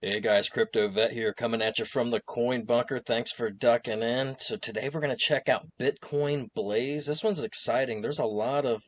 Hey guys, Crypto Vet here coming at you from the coin bunker. Thanks for ducking in. So today we're going to check out Bitcoin Blaze. This one's exciting. There's a lot of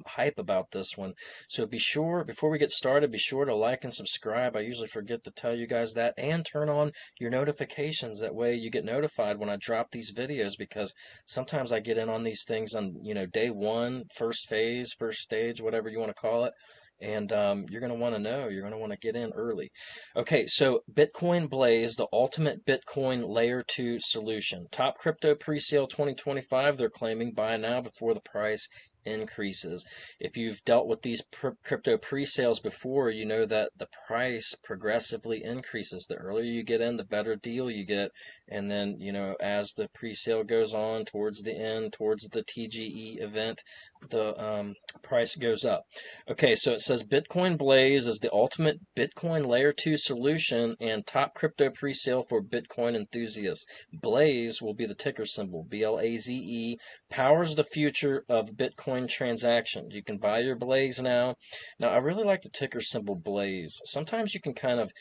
hype about this one. So be sure, before we get started, be sure to like and subscribe. I usually forget to tell you guys that, and turn on your notifications. That way you get notified when I drop these videos, because sometimes I get in on these things on, day one, first phase, first stage, whatever you want to call it. And you're going to want to know. You're going to want to get in early. Okay, so Bitcoin Blaze, the ultimate Bitcoin layer 2 solution. Top crypto presale 2025, they're claiming buy now before the price increases. If you've dealt with these crypto pre-sales before, you know that the price progressively increases. The earlier you get in, the better deal you get. And then, as the pre-sale goes on towards the end, towards the TGE event, the price goes up. Okay, so it says Bitcoin Blaze is the ultimate Bitcoin layer 2 solution and top crypto pre-sale for Bitcoin enthusiasts. Blaze will be the ticker symbol, BLAZE, powers the future of Bitcoin transactions. You can buy your Blaze now. Now, I really like the ticker symbol Blaze. Sometimes you can kind of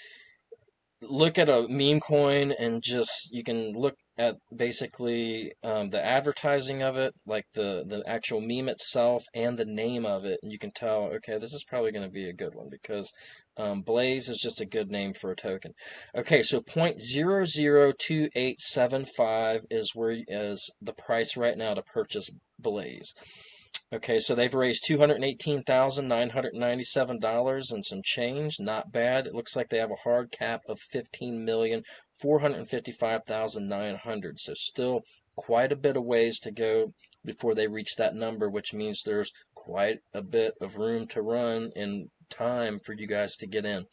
look at a meme coin and just you can look at basically the advertising of it, like the actual meme itself and the name of it, and you can tell, okay, this is probably going to be a good one, because Blaze is just a good name for a token. Okay, so 0.002875 is the price right now to purchase Blaze. Okay, so they've raised $218,997 and some change. Not bad. It looks like they have a hard cap of 15,455,900. So still quite a bit of ways to go before they reach that number, which means there's quite a bit of room to run and time for you guys to get in.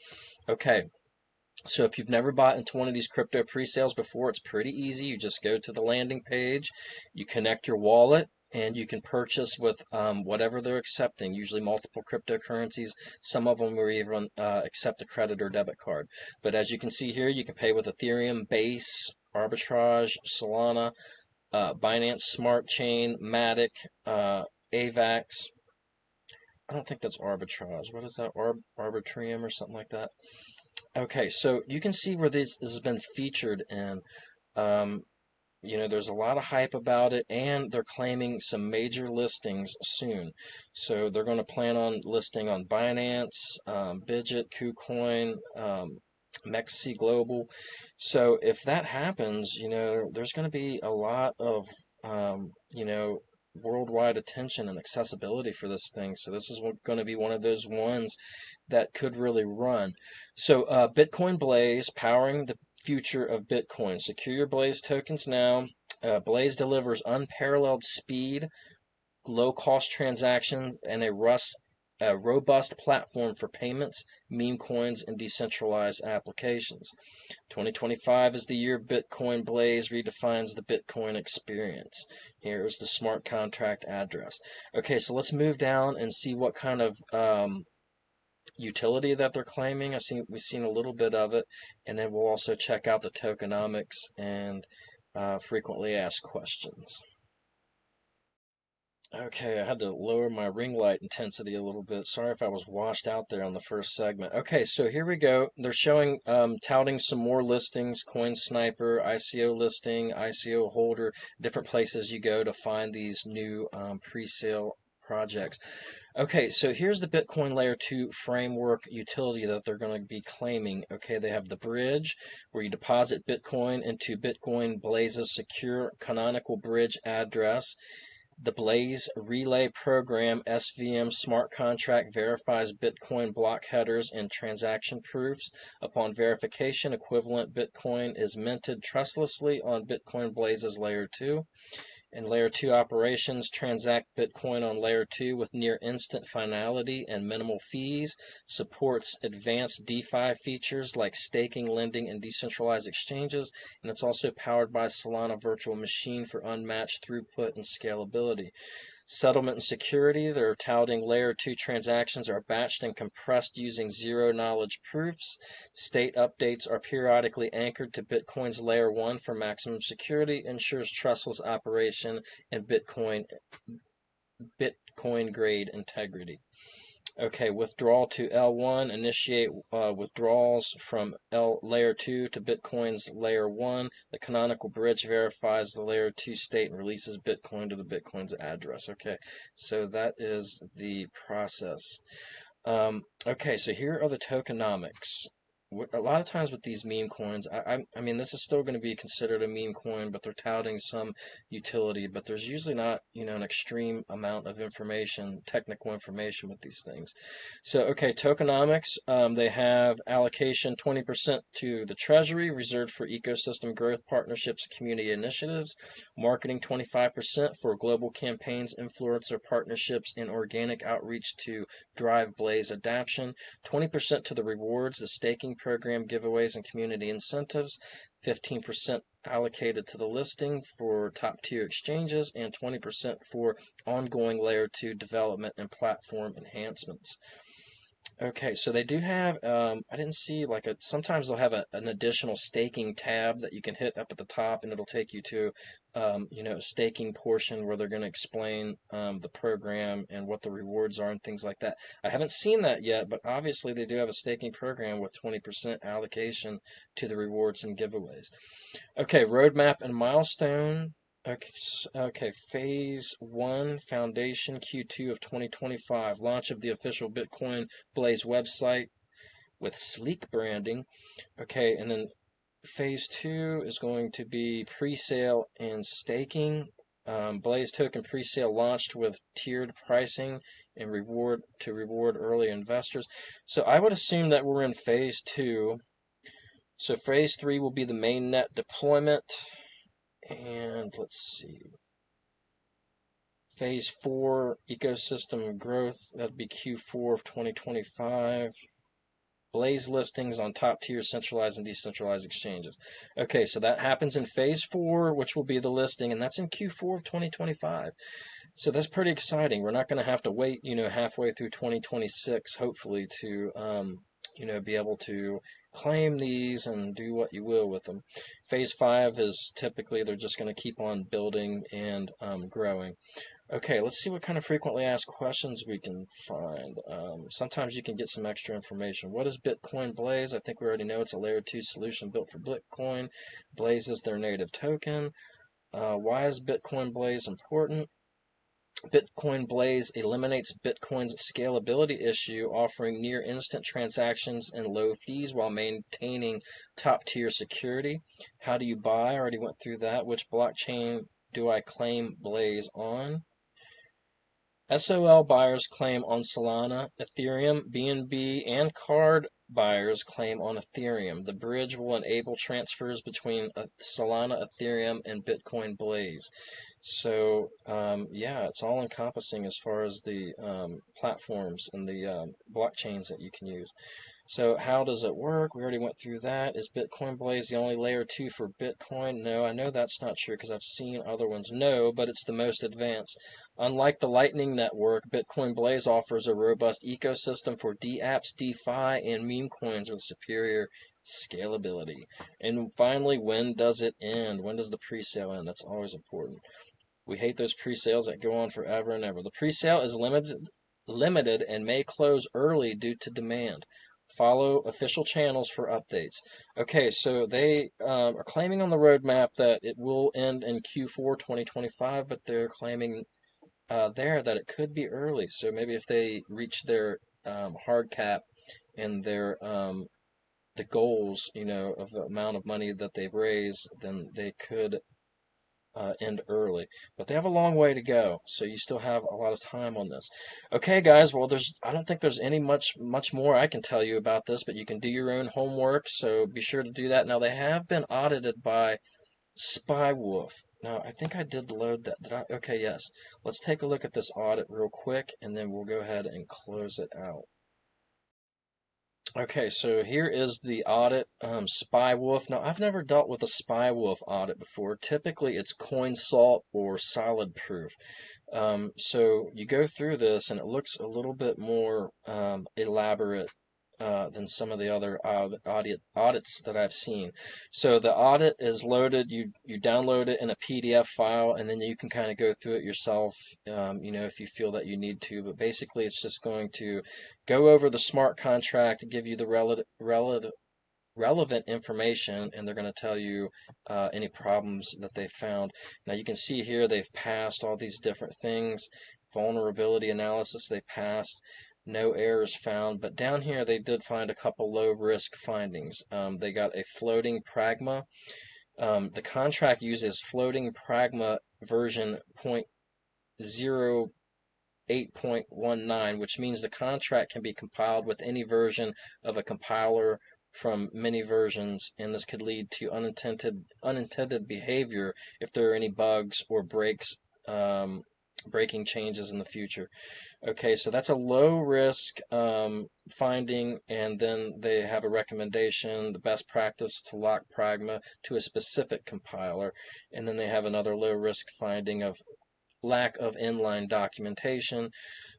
Okay. So if you've never bought into one of these crypto pre-sales before, it's pretty easy. You just go to the landing page, you connect your wallet, and you can purchase with whatever they're accepting, usually multiple cryptocurrencies. Some of them will even accept a credit or debit card. But as you can see here, you can pay with Ethereum, Base, Arbitrage, Solana, Binance Smart Chain, Matic, AVAX. I don't think that's Arbitrage. What is that? Arbitrium or something like that? Okay, so you can see where this has been featured in. Um, there's a lot of hype about it, and they're claiming some major listings soon. So they're going to plan on listing on Binance, Bidget, KuCoin, Mexi Global. So if that happens, there's going to be a lot of, worldwide attention and accessibility for this thing. So this is going to be one of those ones that could really run. So Bitcoin Blaze, powering the future of Bitcoin. Secure your Blaze tokens now. Blaze delivers unparalleled speed, low-cost transactions, and a robust platform for payments, meme coins, and decentralized applications. 2025 is the year Bitcoin Blaze redefines the Bitcoin experience. Here's the smart contract address. Okay, so let's move down and see what kind of utility that they're claiming. We've seen a little bit of it, and then we'll also check out the tokenomics and frequently asked questions. Okay, I had to lower my ring light intensity a little bit. Sorry if I was washed out there on the first segment. Okay, so here we go. They're showing, touting some more listings, Coin Sniper, ICO listing, ICO holder, different places you go to find these new pre-sale projects. Okay, so here's the Bitcoin Layer 2 framework utility that they're going to be claiming. Okay, they have the bridge, where you deposit Bitcoin into Bitcoin Blaze's secure canonical bridge address. The Blaze Relay Program SVM smart contract verifies Bitcoin block headers and transaction proofs. Upon verification, equivalent Bitcoin is minted trustlessly on Bitcoin Blaze's Layer 2. And Layer 2 operations transact Bitcoin on Layer 2 with near instant finality and minimal fees. Supports advanced DeFi features like staking, lending, and decentralized exchanges. And it's also powered by Solana Virtual Machine for unmatched throughput and scalability. Settlement and security, they're touting Layer 2 transactions are batched and compressed using zero-knowledge proofs. State updates are periodically anchored to Bitcoin's Layer 1 for maximum security, ensures trustless operation and Bitcoin grade integrity. Okay, withdrawal to L1, initiate withdrawals from layer 2 to Bitcoin's layer 1. The canonical bridge verifies the layer 2 state and releases Bitcoin to the Bitcoin's address. Okay, so that is the process. Okay, so here are the tokenomics. A lot of times with these meme coins, I mean, this is still going to be considered a meme coin, but they're touting some utility. But there's usually not, an extreme amount of information, technical information with these things. So, okay, tokenomics, they have allocation 20% to the treasury, reserved for ecosystem growth partnerships and community initiatives. Marketing 25% for global campaigns, influencer partnerships, and organic outreach to drive Blaze adoption. 20% to the rewards, the staking program, giveaways, and community incentives. 15% allocated to the listing for top tier exchanges, and 20% for ongoing layer 2 development and platform enhancements. Okay, so they do have, I didn't see like sometimes they'll have an additional staking tab that you can hit up at the top and it'll take you to, a staking portion where they're going to explain the program and what the rewards are and things like that. I haven't seen that yet, but obviously they do have a staking program with 20% allocation to the rewards and giveaways. Okay, roadmap and milestone. Okay, phase 1, foundation, Q2 of 2025. Launch of the official Bitcoin Blaze website with sleek branding. Okay, and then phase 2 is going to be pre-sale and staking. Blaze token pre-sale launched with tiered pricing and reward early investors. So I would assume that we're in phase 2. So phase 3 will be the mainnet deployment. And let's see. Phase 4, ecosystem growth. That'd be Q4 of 2025. Blaze listings on top tier centralized and decentralized exchanges. Okay, so that happens in phase 4, which will be the listing, and that's in Q4 of 2025. So that's pretty exciting. We're not going to have to wait, halfway through 2026, hopefully, to, be able to claim these and do what you will with them. Phase 5 is typically they're just going to keep on building and growing. Okay, let's see what kind of frequently asked questions we can find. Sometimes you can get some extra information. What is Bitcoin Blaze? I think we already know it's a layer 2 solution built for Bitcoin. Blaze is their native token. Why is Bitcoin Blaze important? Bitcoin Blaze eliminates Bitcoin's scalability issue, offering near instant transactions and low fees while maintaining top tier security. How do you buy? I already went through that. Which blockchain do I claim Blaze on? SOL buyers claim on Solana, Ethereum, BNB, and card buyers claim on Ethereum. The bridge will enable transfers between Solana, Ethereum, and Bitcoin Blaze. So, yeah, it's all encompassing as far as the platforms and the blockchains that you can use. So how does it work? We already went through that. Is Bitcoin Blaze the only layer 2 for Bitcoin? No, I know that's not true because I've seen other ones. No, but it's the most advanced. Unlike the Lightning Network, Bitcoin Blaze offers a robust ecosystem for dApps, DeFi, and meme coins with superior scalability. And finally, when does it end? When does the pre-sale end? That's always important. We hate those pre-sales that go on forever and ever. The pre-sale is limited and may close early due to demand. Follow official channels for updates. Okay, so they are claiming on the roadmap that it will end in Q4 2025, but they're claiming there that it could be early. So maybe if they reach their hard cap and their the goals, of the amount of money that they've raised, then they could end early. But they have a long way to go, so you still have a lot of time on this. Okay, guys, well, I don't think there's any much more I can tell you about this, but you can do your own homework, so be sure to do that. Now, they have been audited by SpyWolf. Now, I think I did load that. Did I? Okay, yes. Let's take a look at this audit real quick, and then we'll go ahead and close it out. Okay, so here is the audit, SpyWolf. Now, I've never dealt with a SpyWolf audit before. Typically, it's CoinSalt or Solid Proof. So you go through this, and it looks a little bit more elaborate than some of the other audits that I've seen. So the audit is loaded. You download it in a PDF file, and then you can kind of go through it yourself. If you feel that you need to. But basically, it's just going to go over the smart contract, give you the relevant information, and they're going to tell you any problems that they found. Now you can see here they've passed all these different things. Vulnerability analysis, they passed. No errors found, but down here they did find a couple low risk findings. They got a floating pragma. The contract uses floating pragma version 0.8.19, which means the contract can be compiled with any version of a compiler from many versions, and this could lead to unintended behavior if there are any bugs or breaking changes in the future. Okay, so that's a low risk finding, and then they have a recommendation, the best practice to lock pragma to a specific compiler, and then they have another low risk finding of lack of inline documentation.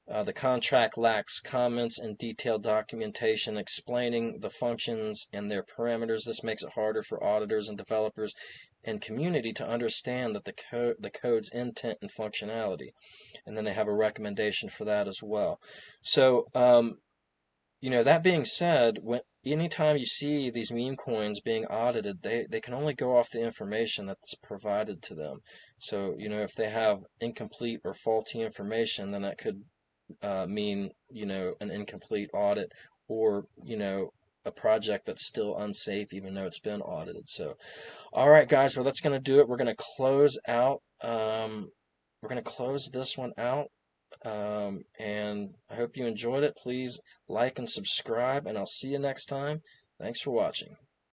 The contract lacks comments and detailed documentation explaining the functions and their parameters. This makes it harder for auditors and developers and community to understand that the code's intent and functionality. And then they have a recommendation for that as well. So, that being said, anytime you see these meme coins being audited, they can only go off the information that's provided to them. So, if they have incomplete or faulty information, then that could mean, an incomplete audit, or, a project that's still unsafe even though it's been audited. So, all right, guys, well, that's going to do it. We're going to close out. We're going to close this one out. And I hope you enjoyed it. Please like and subscribe, and I'll see you next time. Thanks for watching.